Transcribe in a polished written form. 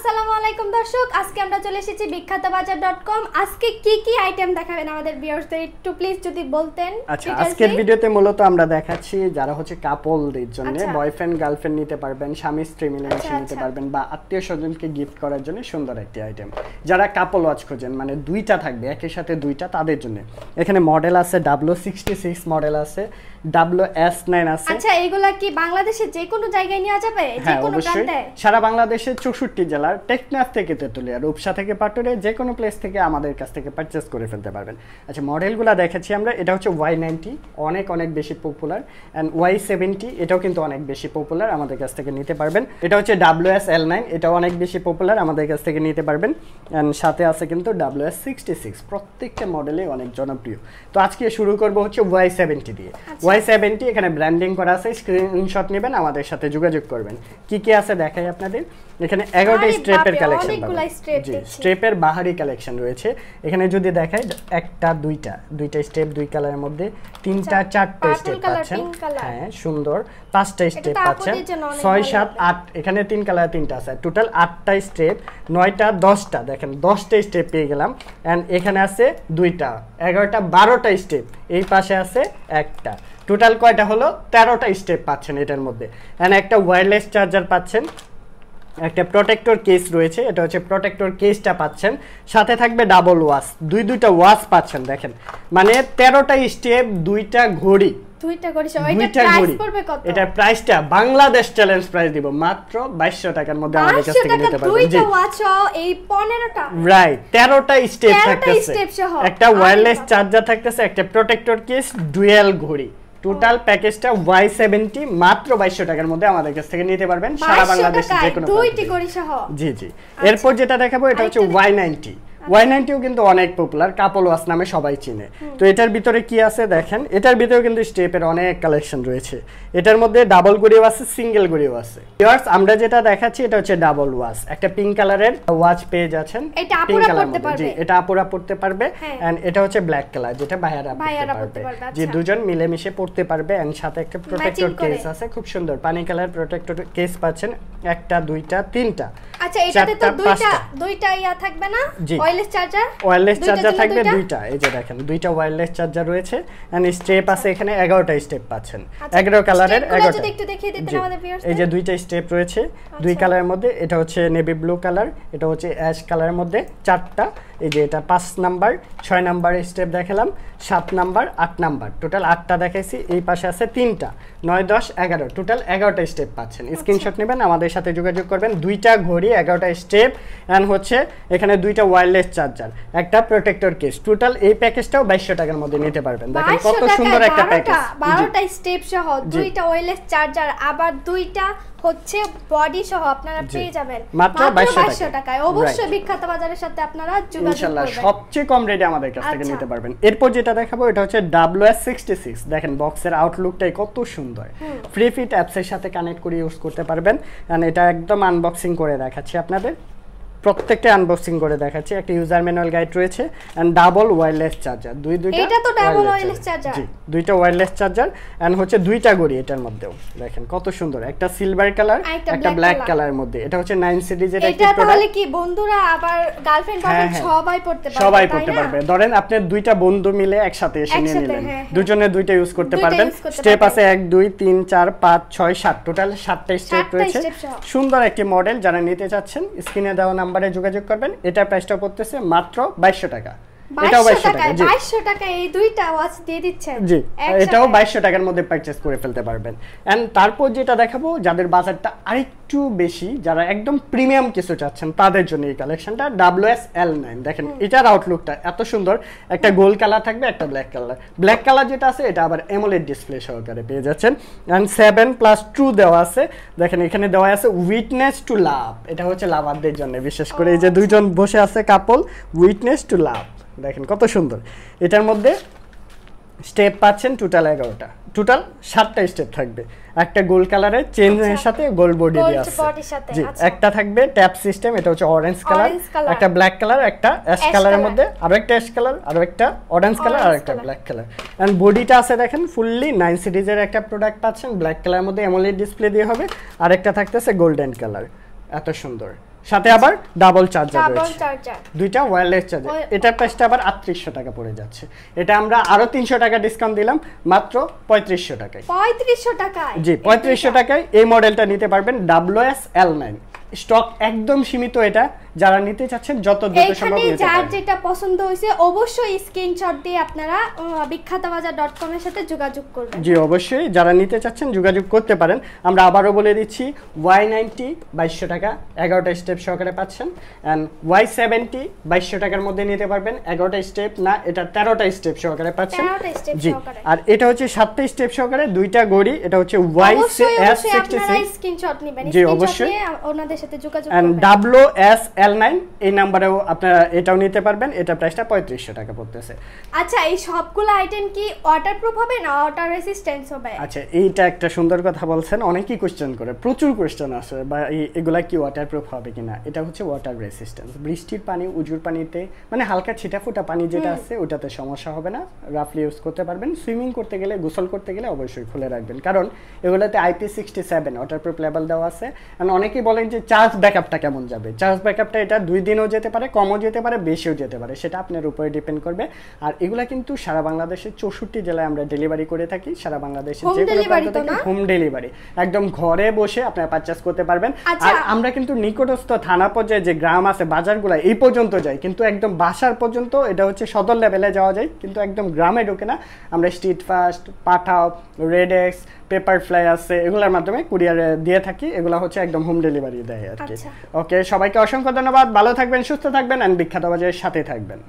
আসসালামু আলাইকুম দর্শক, আজকে আমরা চলে এসেছি বিখ্যাতবাজার.com। আজকে কি কি আইটেম দেখাবেন আমাদের ভিউয়ার্সদের একটু প্লিজ যদি বলতেন। আচ্ছা, আজকের ভিডিওতে মূলত আমরা দেখাচ্ছি যারা হচ্ছে কাপলদের জন্য বয়ফ্রেন্ড গার্লফ্রেন্ড নিতে পারবেন, স্বামী স্ত্রী মিলেমিশে নিতে পারবেন বা আত্মীয় স্বজনকে গিফট করার জন্য সুন্দর একটি আইটেম। যারা কাপল ওয়াচ খোঁজেন, মানে দুইটা থাকবে একই সাথে দুইটা, তাদের জন্য এখানে মডেল আছে W66 মডেল আছে, WS9 আছে। আচ্ছা, এগুলা কি বাংলাদেশে যে কোনো জায়গায় নেওয়া যাবে? যে কোনো প্রান্তে? সারা বাংলাদেশের 64 জেলার টেকনাফ থেকে তেতুলিয়া, রূপসা থেকে পাটুরে, যে কোনো প্লেস থেকে আমাদের কাছ থেকে পারচেজ করে ফেলতে পারবেন। আচ্ছা, মডেলগুলো দেখাচ্ছি আমরা। এটা হচ্ছে Y90, অনেক বেশি পপুলার, এন্ড Y70 এটাও কিন্তু অনেক বেশি পপুলার, আমাদের কাছ থেকে নিতে পারবেন। এটা হচ্ছে WS-L9, এটাও অনেক বেশি পপুলার, আমাদের কাছ থেকে নিতে পারবেন। এন্ড সাথে আছে কিন্তু WS66, প্রত্যেকটা মডেলে অনেক জনপ্রিয়। তো আজকে শুরু করব হচ্ছে Y70 দিয়ে। Y70 এখানে ব্র্যান্ডিং করা আছে, স্ক্রিনশট নেবেন, আমাদের সাথে যোগাযোগ করবেন। কি কি আছে দেখাই আপনাদের। এখানে 11টা স্ট্রেপের কালেকশন পাবেন। জি, স্ট্রেপের বাহারি কালেকশন রয়েছে। এখানে যদি দেখাই একটা দুইটা স্টেপ, দুই কালারের মধ্যে তিনটা চারটা স্টেপ পাচ্ছেন। হ্যাঁ, সুন্দর। 5টা স্টেপ পাচ্ছেন, 6 7 8, এখানে 3 কালার 3টা আছে, টোটাল 8টা স্টেপ, 9টা 10টা, দেখেন 10টা স্টেপ পেয়ে গেলাম। এন্ড এখানে আছে 2টা, 11টা 12টা স্টেপ, এই পাশে আছে একটা, টোটাল কয়টা হলো 13টা স্টেপ পাচ্ছেন এটার মধ্যে। এন্ড একটা ওয়্যারলেস চার্জার পাচ্ছেন, একটা প্রোটেক্টর কেস রয়েছে, এটা হচ্ছে প্রোটেক্টর কেসটা পাচ্ছেন, সাথে থাকবে ডাবল ওয়াচ, দুইটা ওয়াচ পাচ্ছেন। দেখেন মানে 13টা স্টেপ, দুইটা ঘড়ি, এটা প্রাইসটা বাংলাদেশ চ্যালেঞ্জ প্রাইস দিব মাত্র 2200 টাকার মধ্যে আমাদের কাছ থেকে নিতে পারবেন। জি, এই 15টা রাইট, 13টা স্টেপ থাকতেছে, একটা ওয়্যারলেস চার্জার থাকতেছে, একটা প্রোটেক্টর কেস, ডুয়াল ঘড়ি, টোটাল প্যাকেজটা Y70 মাত্র 2200 টাকার মধ্যে আমাদের কাছ থেকে নিতে পারবেন সারা বাংলাদেশে যে কোনো দুইটি ঘড়ি সহ। জি। এরপর যেটা দেখাবো এটা হচ্ছে Y90। Y90ও কিন্তু অনেক পপুলার, কাপল ওয়াচ নামে সবাই চিনে। তো এটার ভিতরে কি আছে দেখেন, এটার ভিতরে কিন্তু স্টেপের অনেক কালেকশন রয়েছে। এটার মধ্যে ডাবল ঘড়িও আছে, সিঙ্গেল ঘড়িও আছে। ভিউয়ার্স, আমরা যেটা দেখাচ্ছি এটা হচ্ছে ডাবল ওয়াচ, একটা পিঙ্ক কালারের ওয়াচ পেয়ে যাচ্ছেন। এটা আপুরা পড়তে পারবে। জি, এটা আপুরা পড়তে পারবে। এন্ড এটা হচ্ছে ব্ল্যাক কালার, যেটা ভাইয়ারা পড়তে পারবে। যে দুজন মিলেমিশে পড়তে পারবে। এন্ড সাথে একটা প্রোটেক্টর কেস আছে, খুব সুন্দর পানি কালার প্রোটেক্টর কেস পাচ্ছেন, একটা, দুইটা, তিনটা। আচ্ছা, এটাতে তো দুইটা ইয়া থাকবে না? ওয়্যারলেস চার্জার থাকবে দুইটা। এই যে দেখেন দুইটা ওয়্যারলেস চার্জার রয়েছে। এন্ড স্টেপ আছে এখানে 11টা স্টেপ পাচ্ছেন, 11 কালারের 11টা। যদি একটু দেখিয়ে দিতেন আমাদের ভিউয়ার্স। এই যে দুইটা স্টেপ রয়েছে, দুই কালারের মধ্যে, এটা হচ্ছে নেভি ব্লু কালার, এটা হচ্ছে অ্যাশ কালারের মধ্যে, 4টা। এই যে এটা 5 নাম্বার, 6 নাম্বার স্টেপ দেখালাম, 7 নাম্বার, 8 নাম্বার, টোটাল 8টা দেখাইছি। এই পাশে আছে 3টা, 9 10 11, টোটাল 11টা স্টেপ পাচ্ছেন। স্ক্রিনশট নেবেন, আমাদের সাথে যোগাযোগ করবেন। দুইটা ঘড়ি, 11টা স্টেপ, এন্ড হচ্ছে এখানে দুইটা ওয়্যারলেস চার্জার, একটা প্রোটেক্টর কেস, টোটাল এই প্যাকেজটাও 2200 টাকার মধ্যে নিতে পারবেন। দেখেন কত সুন্দর একটা প্যাকেজ, 12টা স্টেপ সহ, দুইটা ওয়্যারলেস চার্জার, আবার দুইটা হচ্ছে বডি সহ আপনারা পেয়ে যাবেন মাত্র 2200 টাকায়। অবশ্যই বিখ্যাত বাজারের সাথে আপনারা যোগাযোগ ইনশাআল্লাহ সবচেয়ে কম রেটে আমাদের কাছ থেকে নিতে পারবেন। এরপর যেটা দেখাবো এটা হচ্ছে WS66। দেখেন বক্সের আউটলুকটাই কত সুন্দর, ফ্রি ফিট অ্যাপসের সাথে কানেক্ট করে ইউজ করতে পারবেন। এন্ড এটা একদম আনবক্সিং করে দেখাচ্ছি আপনাদের, প্রত্যেকটা আনবক্সিং করে দেখাচ্ছি। একটা ইউজার ম্যানুয়াল গাইড রয়েছে, এন্ড ডাবল ওয়্যারলেস চার্জার, দুইটা। এটা তো ডাবল ওয়্যারলেস চার্জার। জি, দুইটা ওয়্যারলেস চার্জার, এন্ড হচ্ছে দুইটা ঘড়ি এটার মধ্যেও। দেখেন কত সুন্দর, একটা সিলভার কালার, একটা ব্ল্যাক কালারের মধ্যে। এটা হচ্ছে 9 সিরিজের একটা প্রোডাক্ট। এটা তাহলে কি বন্ধুরা আবার গার্লফ্রেন্ড বয়ফ্রেন্ড সবাই পড়তে পারবে? সবাই পড়তে পারবে। ধরেন আপনি দুইটা বন্ধু মিলে একসাথে এসে নিয়ে নিলেন, দুজনে দুইটা ইউজ করতে পারবেন। স্টেপ আছে 1 2 3 4 5 6 7, টোটাল 7টা স্টেপ রয়েছে। সুন্দর একটি মডেল, যারা নিতে চাচ্ছেন স্ক্রিনে দেওয়া নম্বরে যোগাযোগ করবেন। এটা প্রাইসটা পড়তেছে মাত্র 2200 টাকা। এটাও 2200 টাকা। জি, 2200 টাকা এই দুইটা ওয়াচ দিয়ে দিচ্ছেন। জি, এটাও 2200 টাকার মধ্যে পারচেজ করে ফেলতে পারবেন। এন্ড তারপর যেটা দেখাবো যাদের বাজারটা আরেকটু বেশি, যারা একদম প্রিমিয়াম কিছু চাচ্ছেন, তাদের জন্য এই কালেকশনটা WS-L9। দেখেন এটার আউটলুকটা এত সুন্দর, একটা গোল্ড কালার থাকবে, একটা ব্ল্যাক কালার যেটা আছে এটা আবার অ্যামোলেড ডিসপ্লে সহকারে পেয়ে যাচ্ছেন। এন্ড 7+2 দেওয়া আছে। দেখেন এখানে দেওয়া আছে উইটনেস টু লাভ, এটা হচ্ছে লাভারদের জন্য বিশেষ করে। এই যে দুইজন বসে আছে কাপল, উইটনেস টু লাভ, দেখেন কত সুন্দর। এটার মধ্যে স্টেপ পাচ্ছেন টোটাল 11টা, টোটাল 7টা স্টেপ থাকবে। একটা গোল্ড কালারের চেনের সাথে গোল্ড বডি দিয়ে আছে। জি, একটা থাকবে ট্যাপ সিস্টেম, এটা হচ্ছে অরেঞ্জ কালার, একটা ব্ল্যাক কালার, একটা অ্যাশ কালারের মধ্যে, আরো একটা অ্যাশ কালার, আরো একটা অরেঞ্জ কালার, আর একটা ব্ল্যাক কালার। এন্ড বডিটা আছে দেখেন ফুললি 9 সিরিজের একটা প্রোডাক্ট পাচ্ছেন, ব্ল্যাক কালারের মধ্যে অ্যামোলেড ডিসপ্লে দিয়ে হবে, আর একটা থাকতেছে গোল্ডেন কালার। এত সুন্দর সাথে আবার ডাবল চার্জার ডাবল রয়েছে, চার্জার, দুইটা ওয়্যারলেস চার্জার। এটার প্রাইসটা আবার 3800 টাকা পড়ে যাচ্ছে। এটা আমরা আরো 300 টাকা ডিসকাউন্ট দিলাম, মাত্র 3500 টাকায়। 3500 টাকায়, জি 3500 টাকায় এই মডেলটা নিতে পারবেন WS-L9। স্টক একদম সীমিত, এটা যারা নিতে চাচ্ছেন যত দ্রুত সম্ভব এখানে নিতে যার পারেন। যেটা পছন্দ হয়েছে অবশ্যই স্ক্রিনশট দিয়ে আপনারা বিখ্যাতবাজার.com এর সাথে যোগাযোগ করবেন। জি অবশ্যই, যারা নিতে চাচ্ছেন যোগাযোগ করতে পারেন। আমরা আবারও বলে দিচ্ছি Y90 2200 টাকা 11টা স্টেপ সহকারে পাচ্ছেন, এন্ড Y70 2200 টাকার মধ্যে নিতে পারবেন, 11টা স্টেপ না, এটা 13টা স্টেপ সহকারে পাচ্ছেন। 13টা স্টেপ জি, সহকারে। আর এটা হচ্ছে 7টা স্টেপ সহকারে, দুইটা গড়ি, এটা হচ্ছে অবশ্যই আপনারা YS66। স্ক্রিনশট নেবেন, জি, স্ক্রিনশট অবশ্যই। নিয়ে ওনাদের সাথে যোগাযোগ এন্ড করবেন। WS-L9 এই নাম্বারেও আপনারা এটাও নিতে পারবেন। এটা প্রাইসটা 3500 টাকা পড়তেছে। আচ্ছা, এই সবগুলো আইটেম কি ওয়াটারপ্রুফ হবে না ওয়াটার রেসিস্ট্যান্স হবে? আচ্ছা, এইটা একটা সুন্দর কথা বলছেন, অনেকেই কোশ্চেন করে, প্রচুর কোশ্চেন আসে বা এগুলা কি ওয়াটারপ্রুফ হবে কিনা। এটা হচ্ছে ওয়াটার রেসিস্ট্যান্স, বৃষ্টির পানি, উজুর পানিতে, মানে হালকা ছিটাফোটা পানি যেটা আছে ওটাতে সমস্যা হবে না, রাফলি ইউজ করতে পারবেন। সুইমিং করতে গেলে, গোসল করতে গেলে অবশ্যই খুলে রাখবেন, কারণ এগুলোতে IP67 ওয়াটারপ্রুফ লেভেল দেওয়া আছে। আর অনেকেই বলেন যে চার্জ ব্যাকআপটা কেমন যাবে। চার্জ ব্যাকআপটা এটা 2 দিনও যেতে পারে, কমও যেতে পারে, বেশিও যেতে পারে, সেটা আপনার উপরে ডিপেন্ড করবে। আর এগুলা কিন্তু সারা বাংলাদেশের 64 জেলায় আমরা ডেলিভারি করে থাকি। সারা বাংলাদেশে যে কোনো প্রান্ত থেকে হোম ডেলিভারি, একদম ঘরে বসে আপনারা পারচেজ করতে পারবেন। আর আমরা কিন্তু নিকটস্থ থানা পর্যায়ে যে গ্রাম আছে, বাজারগুলো এই পর্যন্ত যাই, কিন্তু একদম বাসার পর্যন্ত, এটা হচ্ছে সদর লেভেলে যাওয়া যায়, কিন্তু একদম গ্রামে ঢোকে না। আমরা স্ট্রিট ফাস্ট, পাঠাও, রেডেক্স, পেপার ফ্লাই আছে, এগুলোর মাধ্যমে কুরিয়ারে দিয়ে থাকি। এগুলো হচ্ছে একদম হোম ডেলিভারি দেয় আর কি। ওকে, সবাইকে অসংখ্য ধন্যবাদ, ভালো থাকবেন, সুস্থ থাকবেন, এন্ড বিখ্যাত বাজারের সাথে থাকবেন।